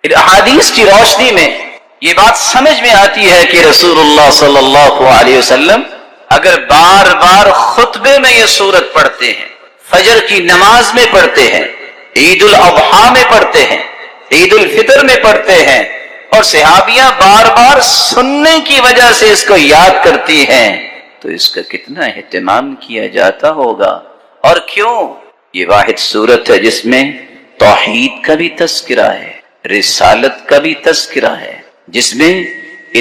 ان احادیث کی روشنی میں یہ بات سمجھ میں آتی ہے کہ رسول اللہ صلی اللہ علیہ وسلم اگر بار بار خطبے میں یہ سورت پڑھتے ہیں، فجر کی نماز میں پڑھتے ہیں، عید الاضحیٰ میں پڑھتے ہیں، عید الفطر میں پڑھتے ہیں، اور صحابیاں بار بار سننے کی وجہ سے اس کو یاد کرتی ہیں، تو اس کا کتنا اہتمام کیا جاتا ہوگا۔ اور کیوں؟ یہ واحد سورت ہے جس میں توحید کا بھی تذکرہ ہے، رسالت کا بھی تذکرہ ہے، جس میں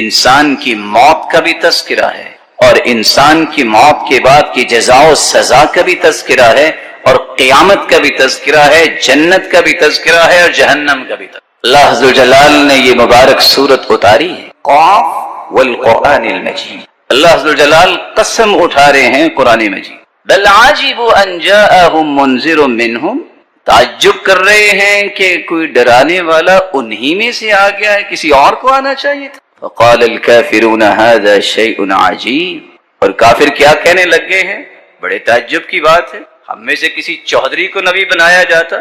انسان کی موت کا بھی تذکرہ ہے، اور انسان کی موت کے بعد کی جزا و سزا کا بھی تذکرہ ہے، اور قیامت کا بھی تذکرہ ہے، جنت کا بھی تذکرہ ہے، اور جہنم کا بھی تذکرہ۔ اللہ عز و جلال نے یہ مبارک سورت اتاری ہے، قاف والقرآن المجید۔ اللہ عز و جلال قسم اٹھا رہے ہیں قرآن مجید، بل عجبوا ان جاءهم منذر منهم، تعجب کر رہے ہیں کہ کوئی ڈرانے والا انہی میں سے آ گیا ہے، کسی اور کو آنا چاہیے تھا۔ فقال الكافرون هذا شيء عجیب، اور کافر کیا کہنے لگ گئے ہیں، بڑے تعجب کی بات ہے، ہم میں سے کسی چودھری کو نبی بنایا جاتا،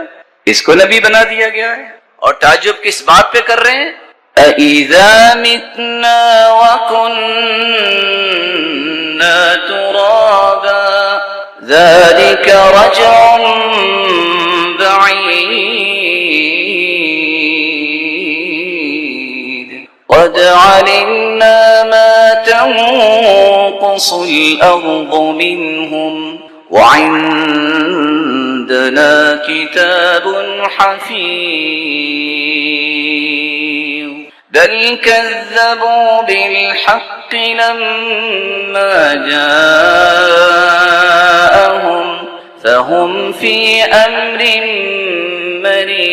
اس کو نبی بنا دیا گیا ہے۔ اور تعجب کس بات پہ کر رہے ہیں؟ اَإِذَا مِتْنَا وَكُنَّا تُرَابًا ذَلِكَ رَجْعٌ بَعِيدٌ قَدْ عَلِمْنَا مَا تَنقُصُ الْأَرْضُ مِنْهُمْ وَعِندَنَا كِتَابٌ حَفِيظٌ بَلْ كَذَّبُوا بِالْحَقِّ لَمَّا جَاءَهُمْ فَهُمْ فِي أَمْرٍ مَّرِيجٍ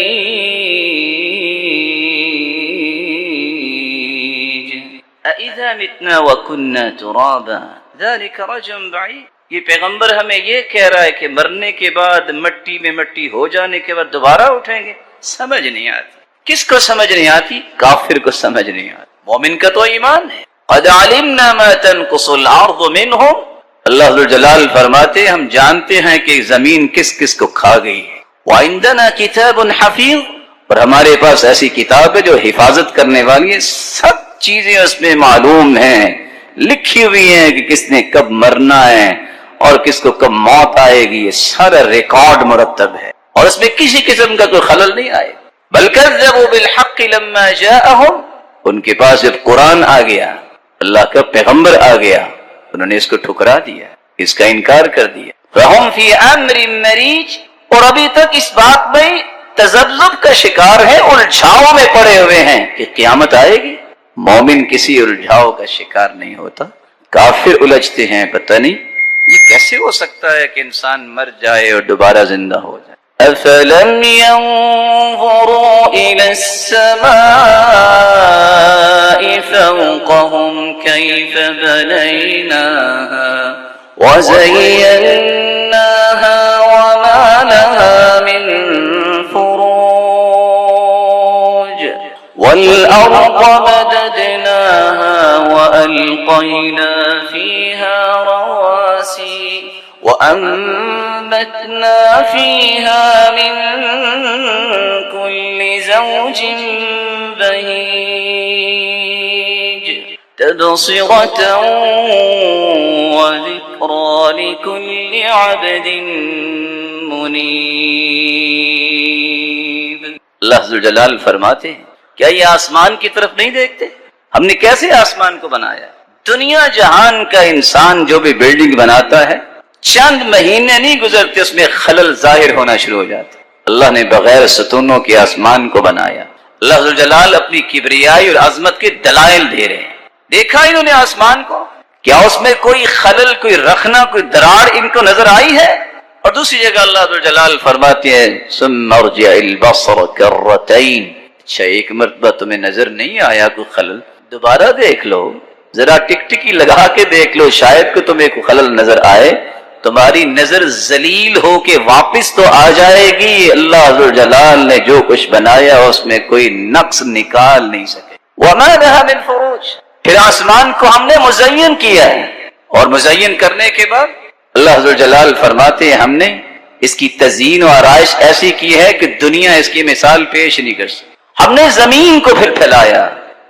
أَإِذَا مِتْنَا وَكُنَّا تُرَابًا ذَلِكَ رَجْعٌ بَعِيدٌ۔ یہ پیغمبر ہمیں یہ کہہ رہا ہے کہ مرنے کے بعد مٹی میں مٹی ہو جانے کے بعد دوبارہ اٹھیں گے؟ سمجھ نہیں آتی۔ کس کو سمجھ نہیں آتی؟ کافر کو سمجھ نہیں آتی۔ مومن کا تو ایمان ہے، قد علمنا ما تنقص الارض منهم، اللہ ذو الجلال فرماتے ہیں ہم جانتے ہیں کہ زمین کس کس کو کھا گئی ہے، وعندنا کتاب حفیظ، اور ہمارے پاس ایسی کتاب ہے جو حفاظت کرنے والی ہے، سب چیزیں اس میں معلوم ہیں، لکھی ہوئی ہیں کہ کس نے کب مرنا ہے اور کس کو کب موت آئے گی، یہ سارا ریکارڈ مرتب ہے، اور اس میں کسی قسم کا کوئی خلل نہیں آئے۔ بل کذبوا بالحق لما جاءهم، ان کے پاس جب قرآن آ گیا، اللہ کا پیغمبر آ گیا، انہوں نے اس کو ٹھکرا دیا، اس کا انکار کر دیا۔ فهم في امر مریج، اور ابھی تک اس بات میں تذبذب کا شکار ہے، الجھاؤ میں پڑے ہوئے ہیں کہ قیامت آئے گی۔ مومن کسی الجھاؤ کا شکار نہیں ہوتا، کافر الجھتے ہیں، پتہ نہیں یہ کیسے ہو سکتا ہے کہ انسان مر جائے اور دوبارہ زندہ ہو جائے۔ أَفَلَمْ يَنظُرُوا إِلَى السَّمَاءِ فَوْقَهُمْ كَيْفَ بَنَيْنَاهَا وَزَيَّنَّاهَا وَمَا لَهَا مِنْ فُرُوجٍ وَالْأَرْضَ مَدَدْنَاهَا وَأَلْقَيْنَا فِيهَا رَوَاسِيَ وَأَنبَتْنَا فِيهَا مِن كُلِّ زَوْجٍ بَهِيجٍ تَبْصِرَةً وَذِكْرَى لِكُلِّ عَبْدٍ مُنِيبٍ۔ اللہ عز و جلال فرماتے ہیں کیا یہ آسمان کی طرف نہیں دیکھتے؟ ہم نے کیسے آسمان کو بنایا؟ دنیا جہان کا انسان جو بھی بلڈنگ بناتا ہے، چند مہینے نہیں گزرتے اس میں خلل ظاہر ہونا شروع ہو جاتے۔ اللہ نے بغیر ستونوں کے آسمان کو بنایا۔ اللہ عز و جلال اپنی کبریائی اور عظمت کے دلائل دے رہے ہیں۔ دیکھا انہوں نے آسمان کو، کیا اس میں کوئی خلل، کوئی رخنا، کوئی دراڑ ان کو نظر آئی ہے؟ اور دوسری جگہ اللہ عز و جلال فرماتے ہیں ثم ارجع البصر کرتین، اچھا ایک مرتبہ تمہیں نظر نہیں آیا کوئی خلل، دوبارہ دیکھ لو، ذرا ٹک ٹکی لگا کے دیکھ لو، شاید کہ تمہیں کوئی خلل نظر آئے۔ تمہاری نظر ذلیل ہو کے واپس تو آ جائے گی، اللہ عز و جلال نے جو کچھ بنایا اس میں کوئی نقص نکال نہیں سکے۔ وَمَا لَهَا مِن فُرُوجٍ، پھر آسمان کو ہم نے مزین کیا ہے، اور مزین کرنے کے بعد اللہ عز و جلال فرماتے ہیں ہم نے اس کی تزئین و آرائش ایسی کی ہے کہ دنیا اس کی مثال پیش نہیں کر سکتی۔ ہم نے زمین کو پھر پھیلایا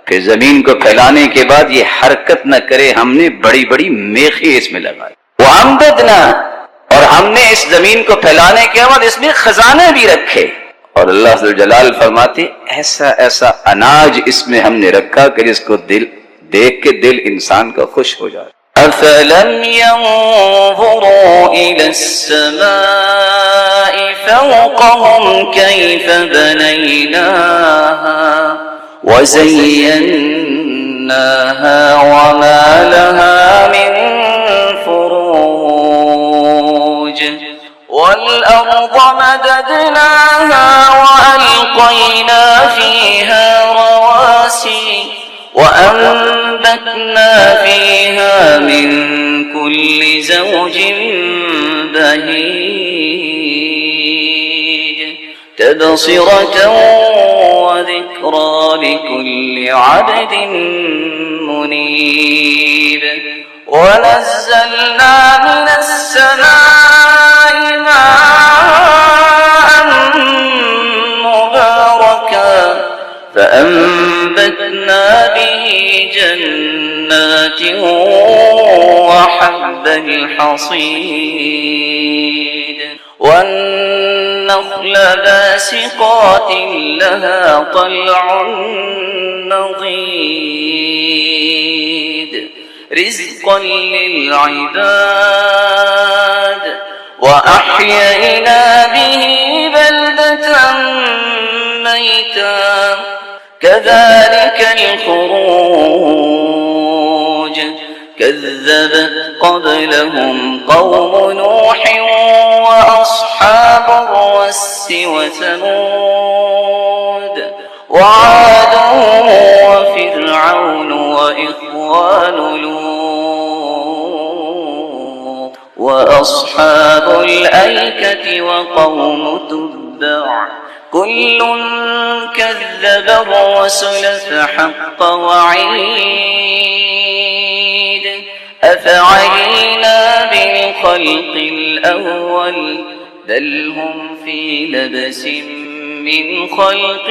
کہ زمین کو پھیلانے کے بعد یہ حرکت نہ کرے، ہم نے بڑی بڑی میخیں اس میں لگائی. وَأَنبَتْنَا، اور ہم نے اس زمین کو پھیلانے کے بعد اس میں خزانے بھی رکھے. اور اللہ ذو الجلال فرماتے ایسا ایسا اناج اس میں ہم نے رکھا کہ جس کو دل دیکھ کے دل انسان کا خوش ہو جائے. أَفَلَمْ يَنظُرُوا إِلَى السَّمَاءِ فَوْقَهُمْ كَيْفَ بَنَيْنَاهَا وَزَيَّنَّاهَا وَمَا لَهَا مِن فُرُوجٍ وَالْأَرْضَ مَدَدْنَاهَا وَأَلْقَيْنَا فِيهَا رَوَاسِيَ وَأَنبَتْنَا فِيهَا مِن كُلِّ زَوْجٍ بَهِيجٍ تَبْصِرَةً وَذِكْرَى لِكُلِّ عَبْدٍ مُنِيبٍ. وَنَزَّلْنَا مِنَ السَّمَاءِ مَاءً مُبَارَكًا فَأَنبَتْنَا بِهِ جَنَّاتٍ وَحَبَّ الْحَصِيدِ وَالنَّخْلَ بَاسِقَاتٍ لَهَا طَلْعٌ نَضِيدٌ رِزْقًا لِلْعِبَادِ وَأَحْيَيْنَا بِهِ بَلْدَةً مَيْتًا كَذَلِكَ الْخُرُوجُ كَذَّبَتْ قَبْلَهُمْ قَوْمُ نُوحٍ وَأَصْحَابُ الرَّسِّ وَثَمُودَ وَعَادٌ وَفِرْعَوْنُ وَإِخْوَانُ لُوطٍ وَأَصْحَابُ الْأَيْكَةِ وَقَوْمُ تُبَّعٍ كُلٌّ كَذَّبَ الرُّسُلَ فَحَقَّ وَعِيدِ أَفَعَيِينَا بِالْخَلْقِ الْأَوَّلِ بَلْ هُمْ فِي لَبْسٍ مِّنْ خَلْقٍ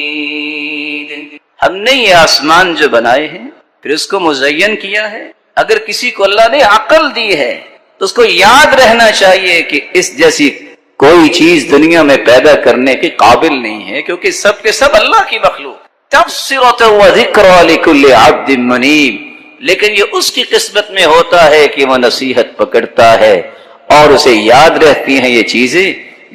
جَدِيدٍ. ہم نے یہ آسمان جو بنائے ہیں پھر اس کو مزین کیا ہے. اگر کسی کو اللہ نے عقل دی ہے تو اس کو یاد رہنا چاہیے کہ اس جیسی کوئی چیز دنیا میں پیدا کرنے کے قابل نہیں ہے، کیونکہ سب کے سب اللہ کی مخلوق. تبصرۃ وذکری لکل عبد منیب، لیکن یہ اس کی قسمت میں ہوتا ہے کہ وہ نصیحت پکڑتا ہے اور اسے یاد رہتی ہیں یہ چیزیں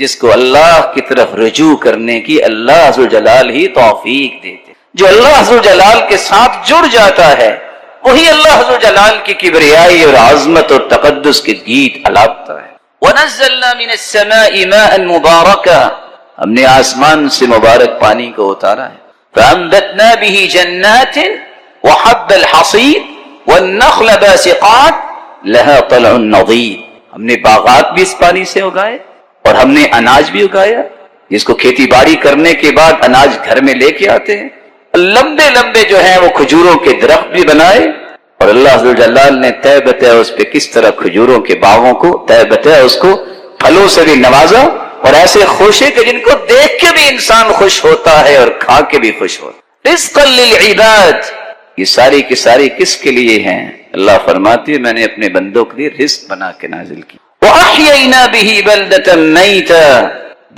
جس کو اللہ کی طرف رجوع کرنے کی اللہ ذوالجلال ہی توفیق دیتے. جو اللہ ذوالجلال کے ساتھ جڑ جاتا ہے وہی اللہ ذوالجلال کی کبریائی اور عظمت اور تقدس کے گیت الاپتا ہے. وَنَزَّلْنَا مِنَ السَّمَاءِ مَاءً مُبَارَكًا، ہم نے آسمان سے مبارک پانی کو اتارا ہے. فَأَنبَتْنَا بِهِ جَنَّاتٍ وَحَبَّ الْحَصِيدِ وَالنَّخْلَ بَاسِقَاتٍ لَهَا طَلْعٌ نَضِيدٌ، ہم نے باغات بھی اس پانی سے اگائے اور ہم نے اناج بھی اگایا جس کو کھیتی باڑی کرنے کے بعد اناج گھر میں لے کے آتے ہیں. لمبے لمبے جو ہیں وہ کھجوروں کے درخت بھی بنائے اور اللہ ذوالجلال نے طے بتہ اس پہ کس طرح کھجوروں کے باغوں کو طے بتہ اس کو پھلوں سے بھی نوازا اور ایسے خوشے کہ جن کو دیکھ کے بھی انسان خوش ہوتا ہے اور کھا کے بھی خوش ہوتا ہے. رزقا للعباد، یہ ساری کی ساری کس کے لیے ہیں؟ اللہ فرماتے ہیں میں نے اپنے بندوں کے لیے رزق بنا کے نازل کی. وَأَحْيَيْنَا بِهِ بَلْدَةً مَيْتًا،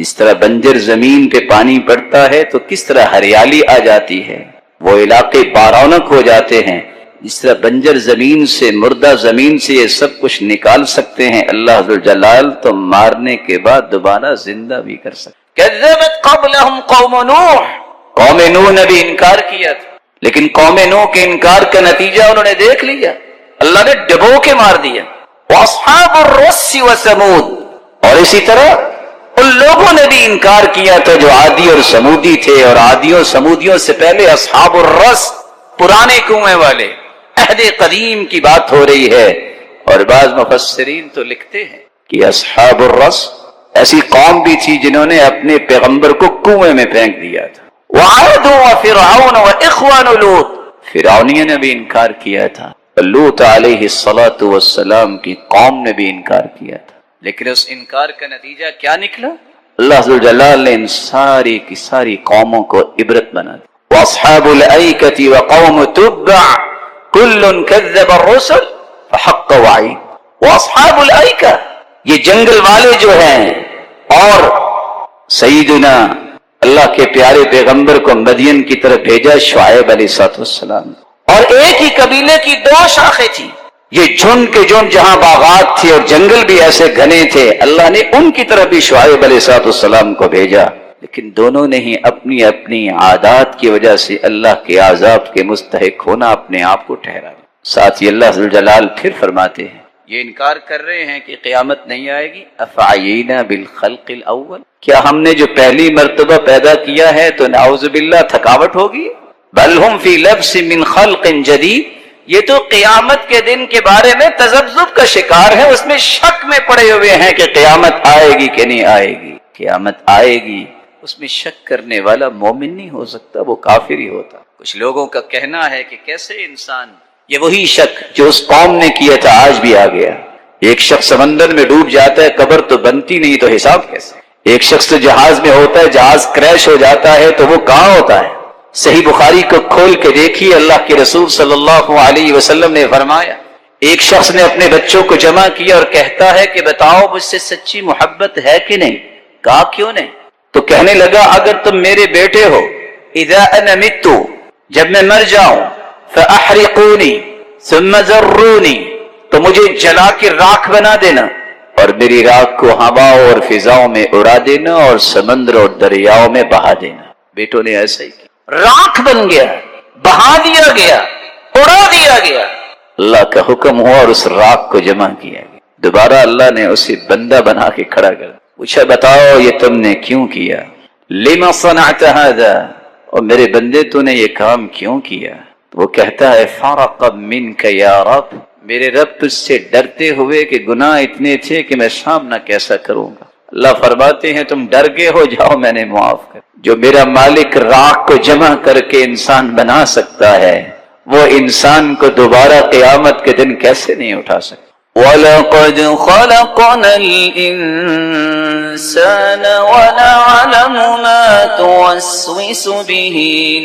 جس طرح بنجر زمین پہ پانی پڑتا ہے تو کس طرح ہریالی آ جاتی ہے، وہ علاقے بارونق ہو جاتے ہیں، جس طرح بنجر زمین سے مردہ زمین سے یہ سب کچھ نکال سکتے ہیں اللہ ذوالجلال تو مارنے کے بعد دوبارہ زندہ بھی کر سکتے. كذبت قبلهم قوم نوح، قوم نوح نے بھی انکار کیا تھا، لیکن قوم نوح کے انکار کا نتیجہ انہوں نے دیکھ لیا، اللہ نے ڈبو کے مار دیا. واصحاب الرس وثمود، اور اسی طرح ان لوگوں نے بھی انکار کیا تھا جو عادی اور سمودی تھے، اور عادیوں سمودیوں سے پہلے اصحاب الرس پرانے کنویں والے عہد قدیم کی بات ہو رہی ہے. اور بعض مفسرین تو لکھتے ہیں کہ اصحاب الرس ایسی قوم بھی تھی جنہوں نے اپنے پیغمبر کو کنویں میں پھینک دیا تھا. وعاد وفرعون واخوان لوط، فرعونیوں نے بھی انکار کیا تھا، لوط علیہ الصلاۃ والسلام کی قوم نے بھی انکار کیا تھا. لیکن اس انکار کا نتیجہ کیا نکلا؟ اللہ ذو الجلال نے ان ساری کی ساری قوموں کو عبرت بنا دی. وَأَصْحَابُ الْأَيْكَةِ وَقَوْمُ تُبَّعَ كُلٌّ كَذَّبَ الرُّسُلَ فَحَقَّ وَعِيدِ. وَأَصْحَابُ الْأَيْكَةِ یہ جنگل والے جو ہیں، اور سیدنا اللہ کے پیارے پیغمبر کو مدین کی طرف بھیجا شعیب علیہ السلام، اور ایک ہی قبیلے کی دو شاخیں تھیں. یہ جھنڈ کے جھنڈ جہاں باغات تھے اور جنگل بھی ایسے گھنے تھے، اللہ نے ان کی طرف بھی شعیب علیہ السلام کو بھیجا، لیکن دونوں نے ہی اپنی اپنی عادات کی وجہ سے اللہ کے عذاب کے مستحق ہونا اپنے آپ کو ٹھہرا. ساتھ ہی اللہ ذوالجلال پھر فرماتے ہیں، یہ انکار کر رہے ہیں کہ قیامت نہیں آئے گی. افعینا بالخلق الاول، کیا ہم نے جو پہلی مرتبہ پیدا کیا ہے تو نعوذ باللہ تھکاوٹ ہوگی؟ بل ہم فی لبس من خلق جدید، یہ تو قیامت کے دن کے بارے میں تذبذب کا شکار ہے، اس میں شک میں پڑے ہوئے ہیں کہ قیامت آئے گی کہ نہیں آئے گی. قیامت آئے گی، اس میں شک کرنے والا مومن نہیں ہو سکتا، وہ کافر ہی ہوتا. کچھ لوگوں کا کہنا ہے کہ کیسے انسان، یہ وہی شک جو اس قوم نے کیا تھا آج بھی آ گیا. ایک شخص سمندر میں ڈوب جاتا ہے، قبر تو بنتی نہیں تو حساب کیسے؟ ایک شخص تو جہاز میں ہوتا ہے، جہاز کریش ہو جاتا ہے تو وہ کہاں ہوتا ہے؟ صحیح بخاری کو کھول کے دیکھیے، اللہ کے رسول صلی اللہ علیہ وسلم نے فرمایا، ایک شخص نے اپنے بچوں کو جمع کیا اور کہتا ہے کہ بتاؤ مجھ سے سچی محبت ہے کہ نہیں؟ کہا کیوں نہیں؟ تو کہنے لگا اگر تم میرے بیٹے ہو، اذا انا مت، جب میں مر جاؤں، فاحرقونی ثم ذرونی، تو مجھے جلا کے راکھ بنا دینا، اور میری راکھ کو ہواؤں اور فضاؤں میں اڑا دینا اور سمندر اور دریاؤں میں بہا دینا. بیٹوں نے ایسا ہی کیا، راکھ بن گیا، بہا دیا گیا، اڑا دیا گیا. اللہ کا حکم ہوا اور اس راکھ کو جمع کیا گیا. دوبارہ اللہ نے اسے بندہ بنا کے کھڑا کر دیا. پوچھا بتاؤ یہ تم نے کیوں کیا؟ لما صنعت هذا، اور میرے بندے تو نے یہ کام کیوں کیا؟ وہ کہتا ہے فرق منک یا رب، میرے رب تجھ سے ڈرتے ہوئے کہ گناہ اتنے تھے کہ میں سامنا کیسا کروں گا. اللہ فرماتے ہیں تم ڈر گئے ہو، جاؤ میں نے معاف کر. جو میرا مالک راکھ کو جمع کر کے انسان بنا سکتا ہے، وہ انسان کو دوبارہ قیامت کے دن کیسے نہیں اٹھا سکتا؟ وَلَقَدْ خَلَقْنَا الْإِنسَانَ وَنَعْلَمُ مَا تُوَسْوِسُ بِهِ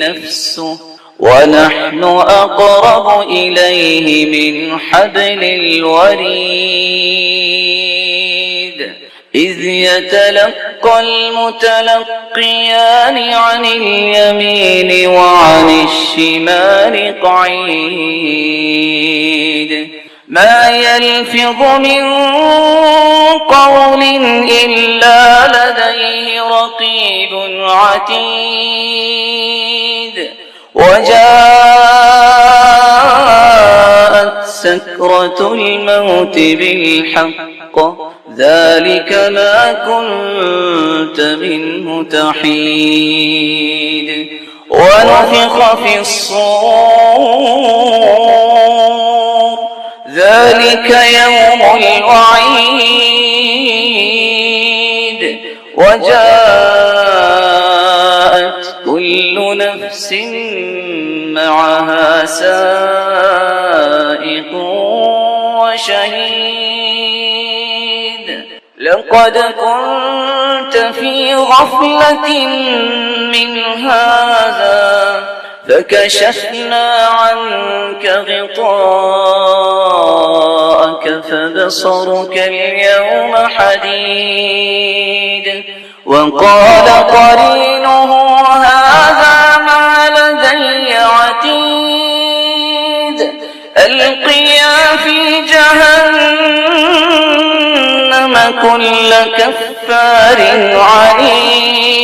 نَفْسُهُ وَنَحْنُ أَقْرَبُ إِلَيْهِ مِنْ حَبْلِ الْوَرِيدِ إِذْ يَتَلَقَّى الْمُتَلَقِّيَانِ عَنِ الْيَمِينِ وَعَنِ الشِّمَالِ قَعِيدٌ مَا يَلْفِظُ مِنْ قَوْلٍ إِلَّا لَدَيْهِ رَقِيبٌ عَتِيدٌ وَجَاءَتْ سَكْرَةُ الْمَوْتِ بِالْحَقِّ ذَلِكَ مَا كُنْتَ مِنْهُ تَحِيدُ وَنُفِخَ فِي الصُّورِ ذَلِكَ يَوْمُ الْوَعِيدِ وَجَاءَتْ كُلُّ نَفْسٍ مَعَهَا سَائِقٌ وَشَهِيدٌ لَقَدْ كُنْتَ فِي غَفْلَةٍ مِّنْ هَذَا فَكَشَفْنَا عَنْكَ غِطَاءَكَ فَبَصَرُكَ الْيَوْمَ حَدِيدٌ وَقَالَ قَرِينُهُ هَذَا مَا لَدَيَّ عَتِيدٌ أَلْقِيَا فِي جَهَنَّمَ كُلَّ كَفَّارٍ عَنِيدٍ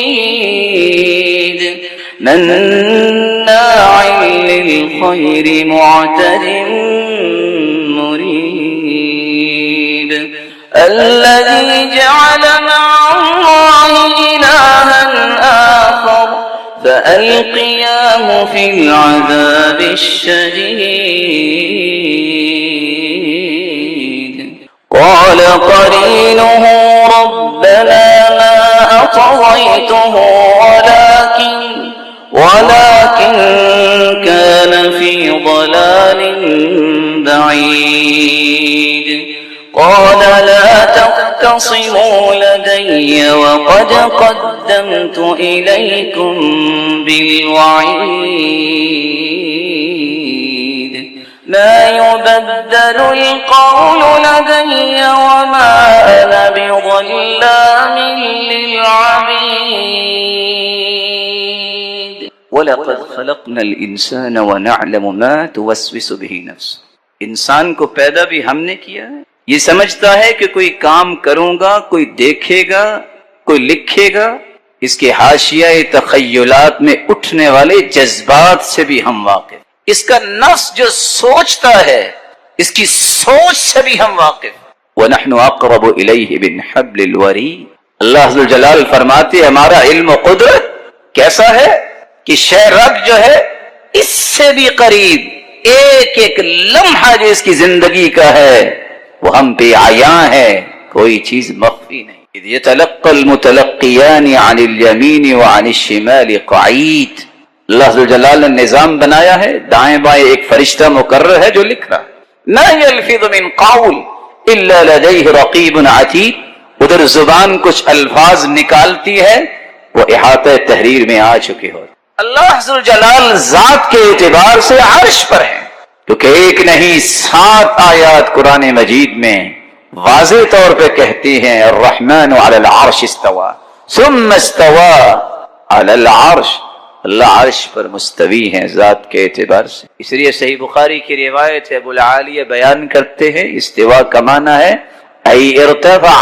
مَنَّاعٍ لِلْخَيْرِ مُعْتَدٍ مُرِيبٍ الَّذِي جَعَلَ مَعَ اللَّهِ إِلَٰهًا آخَرَ فَأَلْقِيَاهُ فِي الْعَذَابِ الشَّدِيدِ قَالَ قَرِينُهُ رَبَّنَا مَا أَطْغَيْتُهُ ولكن كان في ضلال بعيد قال لا تفتروا تختصموا لدي وقد قدمت إليكم بالوعيد ما يبدل القول لدي وما أنا بظلام للعبيد وَلَقَدْ خَلَقْنَا الْإِنسَانَ وَنَعْلَمُ مَا تُوَسْوِسُ بِهِ نَفْسُهُ. انسان کو پیدا بھی ہم نے کیا ہے، یہ سمجھتا ہے کہ کوئی کام کروں گا، کوئی دیکھے گا، کوئی لکھے گا، اس کے حاشیہ تخیلات میں اٹھنے والے جذبات سے بھی ہم واقف، اس کا نفس جو سوچتا ہے اس کی سوچ سے بھی ہم واقف. وَنَحْنُ أَقْرَبُ إِلَيْهِ بِالْحَبْلِ الْوَرِيدِ. اللہ عز و جلال فرماتے ہمارا علم و قدرت کیسا ہے کہ شے رب جو ہے اس سے بھی قریب، ایک ایک لمحہ جو اس کی زندگی کا ہے وہ ہم پہ عیاں ہے، کوئی چیز مخفی نہیں. اذ يتلقى المتلقيان عن اليمين وعن الشمال قعيد. اللہ عز و جلال نے نظام بنایا ہے، دائیں بائیں ایک فرشتہ مقرر ہے جو لکھ رہا ہے. ما يلفظ من قول الا لديه رقيب عتيد. ادھر زبان کچھ الفاظ نکالتی ہے، وہ احاطہ تحریر میں آ چکے ہو. اللہ عز و جلال ذات کے اعتبار سے عرش پر ہے، کیونکہ ایک نہیں 7 آیات قرآن مجید میں واضح طور پہ کہتی ہیں الرحمن علی العرش استوى ثم استوى علی العرش. اللہ عرش پر مستوی ہیں ذات کے اعتبار سے. اس لیے صحیح بخاری کی روایت ہے، ابو العالیہ بیان کرتے ہیں استوا کا معنی ہے ای ارتفع.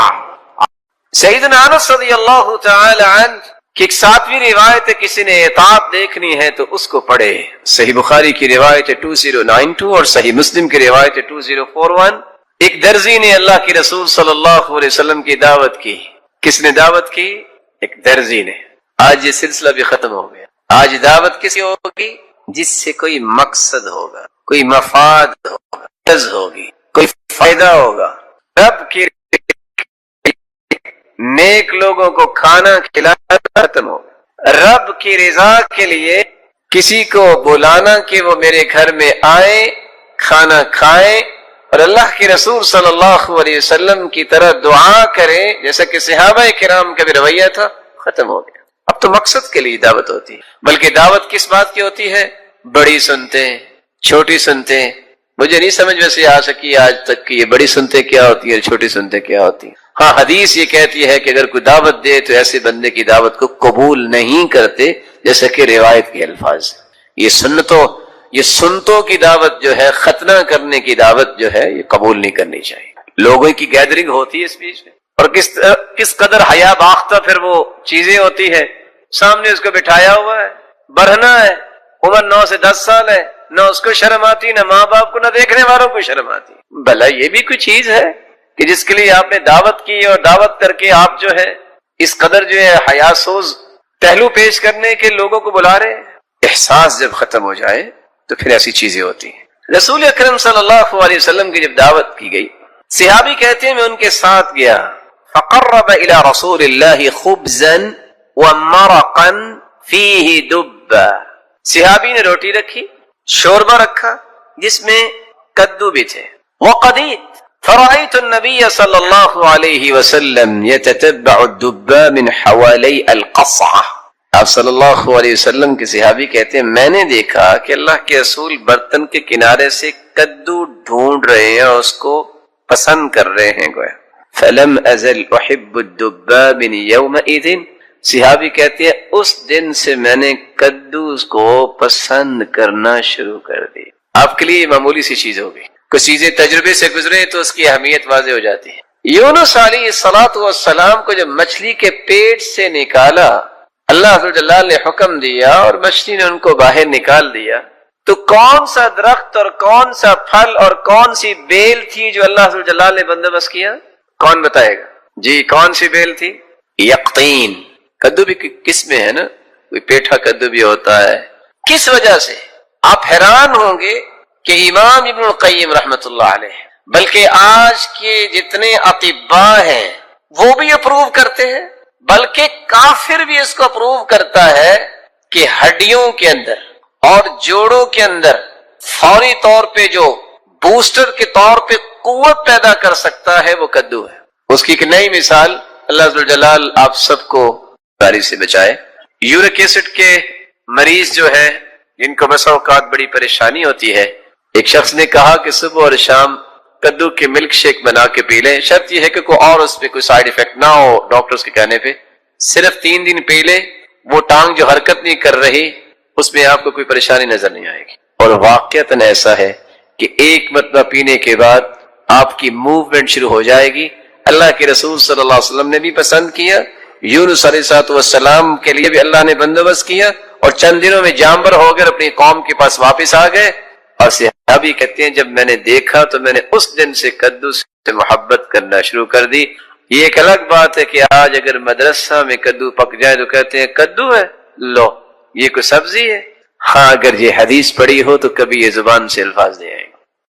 سیدنا انس رضی اللہ تعالی عنہ کہ ایک 7ویں روایت ہے، کسی نے اطاعت دیکھنی ہے تو اس کو پڑھے. صحیح بخاری کی روایت ہے 2092 اور صحیح مسلم کی روایت ہے 2041. ایک درزی نے اللہ کے رسول صلی اللہ علیہ وسلم کی دعوت کی. کس نے دعوت کی؟ ایک درزی نے. آج یہ سلسلہ بھی ختم ہو گیا. آج دعوت کسی ہوگی جس سے کوئی مقصد ہوگا، کوئی مفاد ہوگا، عز ہوگی، کوئی فائدہ ہوگا. رب کی نیک لوگوں کو کھانا کھلانا ختم ہو. رب کی رضا کے لیے کسی کو بلانا کہ وہ میرے گھر میں آئے، کھانا کھائیں اور اللہ کے رسول صلی اللہ علیہ وسلم کی طرح دعا کریں جیسا کہ صحابہ کرام کا بھی رویہ تھا، ختم ہو گیا. اب تو مقصد کے لیے دعوت ہوتی ہے، بلکہ دعوت کس بات کی ہوتی ہے؟ بڑی سنتے چھوٹی سنتے. مجھے نہیں سمجھ ویسے آ سکی آج تک کہ یہ بڑی سنتے کیا ہوتی ہے، چھوٹی سنتے کیا ہوتی ہے. ہاں حدیث یہ کہتی ہے کہ اگر کوئی دعوت دے تو ایسے بندے کی دعوت کو قبول نہیں کرتے، جیسا کہ روایت کے الفاظ. یہ سنتوں کی دعوت جو ہے، ختنہ کرنے کی دعوت جو ہے، یہ قبول نہیں کرنی چاہیے. لوگوں کی گیدرنگ ہوتی ہے اس بیچ میں، اور کس قدر حیا باختہ پھر وہ چیزیں ہوتی ہے. سامنے اس کو بٹھایا ہوا ہے، برہنہ ہے، عمر 9 سے 10 سال ہے، نہ اس کو شرم آتی، نہ ماں باپ کو، نہ دیکھنے والوں کو شرم آتی. بھلا یہ بھی کوئی چیز ہے کہ جس کے لیے آپ نے دعوت کی اور دعوت کر کے آپ جو ہے اس قدر جو ہے حیا سوز پہلو پیش کرنے کے لوگوں کو بلا رہے. احساس جب ختم ہو جائے تو پھر ایسی چیزیں ہوتی ہیں. رسول اکرم صلی اللہ علیہ وسلم کی جب دعوت کی گئی، صحابی کہتے ہیں میں ان کے ساتھ گیا. فقرب الى رسول اللہ خبزا ومرقا فیہ دب. صحابی نے روٹی رکھی، شوربہ رکھا جس میں کدو بھی تھے، وقدید. فرأيت النبي صلى الله عليه وسلم يتتبع الدب من حوالي القصعة. آپ صلی اللہ علیہ وسلم کے صحابی کہتے ہیں میں نے دیکھا کہ اللہ کے رسول برتن کے کنارے سے کدو ڈھونڈ رہے ہیں اور اس کو پسند کر رہے ہیں گویا. فلم ازل احب الدب من يومئذ. صحابی کہتے ہیں اس دن سے میں نے کدو کو پسند کرنا شروع کر دی. آپ کے لیے معمولی سی چیز ہوگی، کچھ چیزیں تجربے سے گزرے تو اس کی اہمیت واضح ہو جاتی ہے. یونس علیہ السلام کو جب مچھلی کے پیٹ سے نکالا، اللہ جل نے حکم دیا اور مچھلی نے ان کو باہر نکال دیا، تو کون سا درخت اور کون سا پھل اور کون سی بیل تھی جو اللہ جل نے بندوبست کیا؟ کون بتائے گا؟ جی کون سی بیل تھی؟ یقطین. کدو بھی کس میں ہے نا، کوئی پیٹھا کدو بھی ہوتا ہے. کس وجہ سے؟ آپ حیران ہوں گے کہ امام ابن القیم رحمۃ اللہ علیہ بلکہ آج کے جتنے اطباء ہیں وہ بھی اپروو کرتے ہیں، بلکہ کافر بھی اس کو اپروو کرتا ہے کہ ہڈیوں کے اندر اور جوڑوں کے اندر فوری طور پہ جو بوسٹر کے طور پہ قوت پیدا کر سکتا ہے وہ کدو ہے. اس کی ایک نئی مثال، اللہ ذو الجلال آپ سب کو بیماری سے بچائے۔ یورک ایسڈ کے مریض جو ہے جن کو بسا اوقات بڑی پریشانی ہوتی ہے، ایک شخص نے کہا کہ صبح اور شام کدو کے ملک شیک بنا کے پی لیں، شرط یہ ہے کہ کوئی اور اس پہ کوئی سائیڈ ایفیکٹ نہ ہو، ڈاکٹرز کے کہنے پہ صرف 3 دن پی لیں، وہ ٹانگ جو حرکت نہیں کر رہی اس میں آپ کو کوئی پریشانی نظر نہیں آئے گی۔ اور واقعتاً ایسا ہے کہ ایک مرتبہ پینے کے بعد آپ کی موومنٹ شروع ہو جائے گی۔ اللہ کے رسول صلی اللہ علیہ وسلم نے بھی پسند کیا، یونس علیہ السلام کے لیے بھی اللہ نے بندوبست کیا، اور چند دنوں میں جانور ہو کر اپنی قوم کے پاس واپس آ گئے۔ اور صحابی کہتے ہیں جب میں نے دیکھا تو میں نے اس دن سے کدو سے محبت کرنا شروع کر دی۔ یہ ایک الگ بات ہے کہ آج اگر مدرسہ میں کدو پک جائے تو کہتے ہیں کدو ہے، لو یہ کوئی سبزی ہے۔ ہاں اگر یہ حدیث پڑھی ہو تو کبھی یہ زبان سے الفاظ نہیں آئیں گے۔